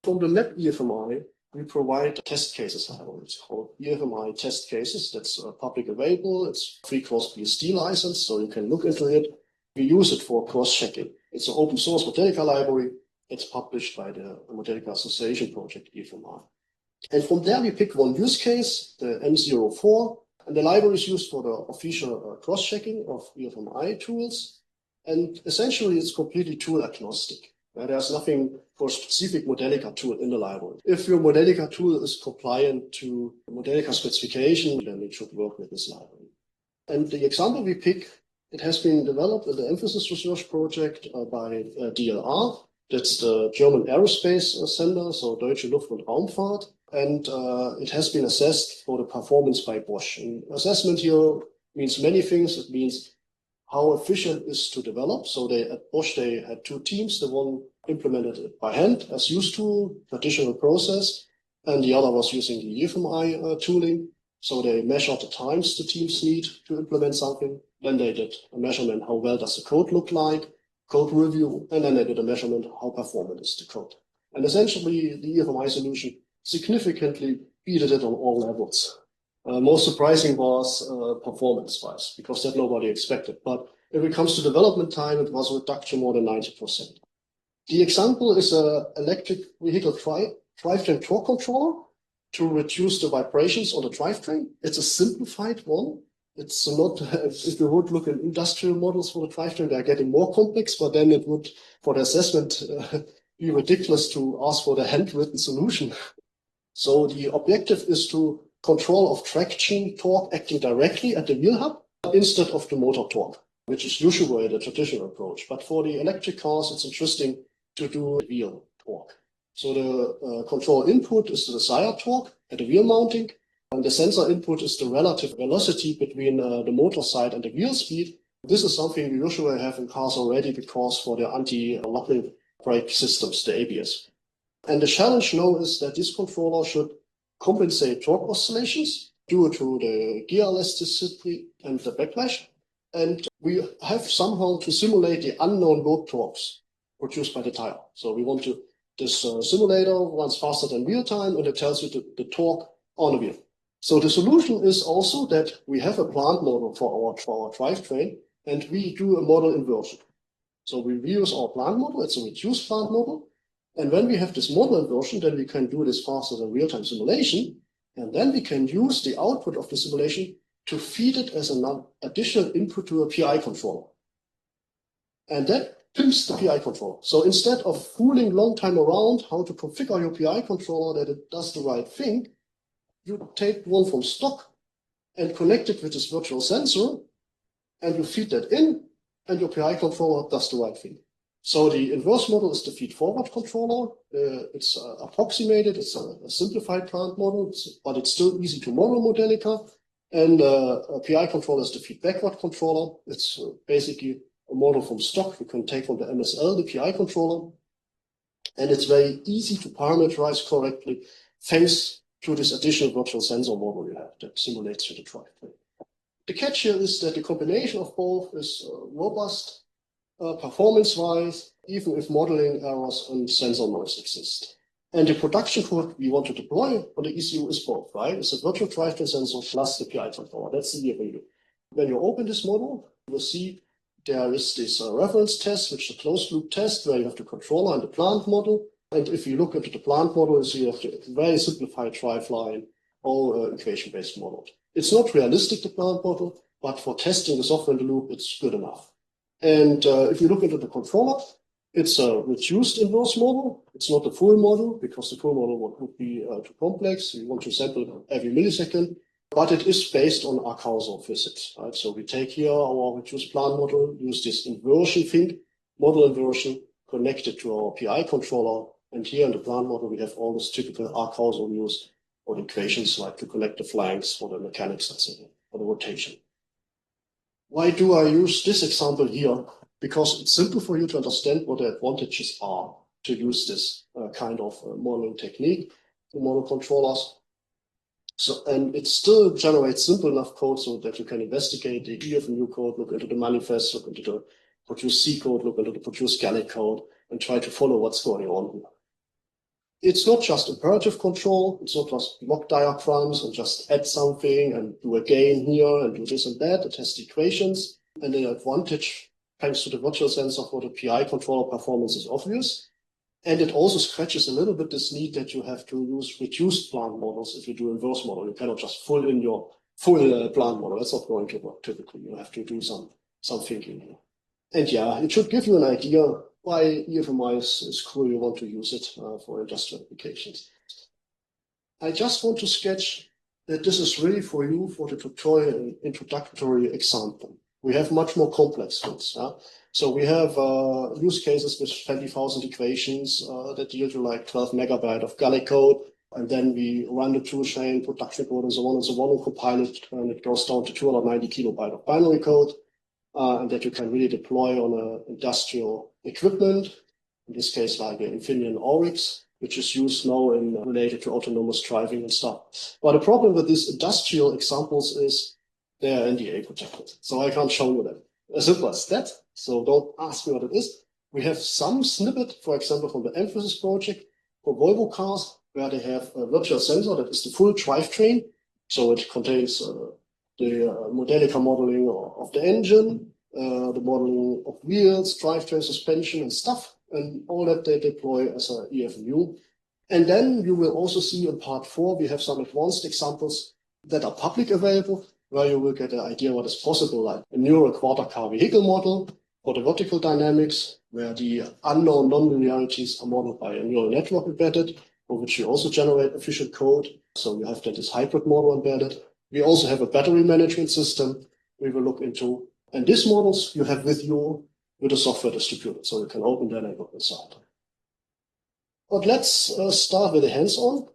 From the lab eFMI, we provide test cases libraries called eFMI test cases. That's public available. It's free cross-BSD license, so you can look into it. We use it for cross-checking. It's an open source Modelica library. It's published by the Modelica Association project eFMI. And from there, we pick one use case, the M04, and the library is used for the official cross-checking of eFMI tools. And essentially, it's completely tool agnostic. There's nothing for a specific Modelica tool in the library. If your Modelica tool is compliant to Modelica specification, then it should work with this library. And the example we pick, it has been developed in the Emphasis Research Project by DLR. That's the German Aerospace Center, so Deutsche Luft- und Raumfahrt. And it has been assessed for the performance by Bosch. And assessment here means many things. It means how efficient is to develop. So at Bosch, they had two teams. The one implemented it by hand as used to, traditional process, and the other was using the eFMI tooling. So they measured the times the teams need to implement something. Then they did a measurement, how well does the code look like, code review, and then they did a measurement, how performant is the code. And essentially, the eFMI solution significantly beat it on all levels. Most surprising was performance-wise, because that nobody expected. But if it comes to development time, it was a reduction more than 90%. The example is an electric vehicle drivetrain torque controller to reduce the vibrations on the drivetrain. It's a simplified one. It's not, if you would look at industrial models for the drivetrain, they're getting more complex, but then it would, for the assessment, be ridiculous to ask for the handwritten solution. So the objective is to control of traction torque acting directly at the wheel hub instead of the motor torque, which is usually the traditional approach. But for the electric cars, it's interesting to do wheel torque. So the control input is the desired torque at the wheel mounting, and the sensor input is the relative velocity between the motor side and the wheel speed. This is something we usually have in cars already because for the anti-locking brake systems, the ABS. And the challenge now is that this controller should compensate torque oscillations due to the gear elasticity and the backlash. And we have somehow to simulate the unknown load torques produced by the tire. So we want to, this simulator runs faster than real time, and it tells you the torque on the wheel. So the solution is also that we have a plant model for our drivetrain, and we do a model inversion. So we reuse our plant model. It's a reduced plant model. And when we have this model inversion, then we can do this faster than real-time simulation. And then we can use the output of the simulation to feed it as an additional input to a PI controller. And that pimps the PI controller. So instead of fooling long time around how to configure your PI controller that it does the right thing, you take one from stock and connect it with this virtual sensor, and you feed that in, and your PI controller does the right thing. So the inverse model is the feed-forward controller. It's approximated. It's a simplified plant model, but it's still easy to model Modelica. And a PI controller is the feed-backward controller. It's basically a model from stock. You can take from the MSL, the PI controller. And it's very easy to parameterize correctly thanks to this additional virtual sensor model you have that simulates the drivetrain. The catch here is that the combination of both is robust, performance-wise, even if modeling errors and sensor noise exist. And the production code we want to deploy on the ECU is both, right? It's a virtual drivetrain sensor plus the PI controller. That's the eFMI. When you open this model, you will see there is this reference test, which is a closed-loop test where you have the controller and the plant model. And if you look into the plant model, you see you have the very simplified driveline, all equation-based model. It's not realistic, the plant model, but for testing the software in the loop, it's good enough. And if you look into the controller, it's a reduced inverse model. It's not the full model because the full model would be too complex. You want to sample every millisecond, but it is based on our causal physics, right? So we take here our reduced plant model, use this inversion thing, model inversion, connect it to our PI controller. And here in the plant model, we have all this typical R causal use for the equations, like to connect the flanks for the mechanics, etc., for the rotation. Why do I use this example here? Because it's simple for you to understand what the advantages are to use this kind of modeling technique to model controllers. So, and it still generates simple enough code so that you can investigate the eFMI code, look into the manifest, look into the produce C code, look into the produce Gallic code, and try to follow what's going on here. It's not just imperative control. It's not just block diagrams and just add something and do a gain here and do this and that. It has the equations. And the advantage, thanks to the virtual sensor for the PI controller performance, is obvious. And it also scratches a little bit this need that you have to use reduced plant models if you do inverse model. You cannot just fill in your full plant model. That's not going to work typically. You have to do some thinking here. And yeah, it should give you an idea why eFMI is cool. You want to use it for industrial applications. I just want to sketch that this is really for you for the tutorial and introductory example. We have much more complex things. So we have use cases with 20,000 equations that deal to like 12 megabyte of Gallic code. And then we run the tool chain, production code, and so on, and compile it, and it goes down to 290 kilobyte of binary code. And that you can really deploy on industrial equipment, in this case like an Infineon Oryx, which is used now in related to autonomous driving and stuff. But the problem with these industrial examples is they are NDA protected, so I can't show you them. As simple as that, so don't ask me what it is. We have some snippet, for example, from the Emphasis project for Volvo cars, where they have a virtual sensor that is the full drivetrain, so it contains the Modelica modeling of the engine, the modeling of wheels, drivetrain, suspension, and stuff, and all that they deploy as a eFMU. And then you will also see in part 4, we have some advanced examples that are public available, where you will get an idea what is possible, like a neural quarter car vehicle model for the vertical dynamics, where the unknown nonlinearities are modeled by a neural network embedded, for which you also generate efficient code. So you have that this hybrid model embedded. We also have a battery management system we will look into. And these models you have with you with the software distributed, so you can open that and look inside. But let's start with the hands-on.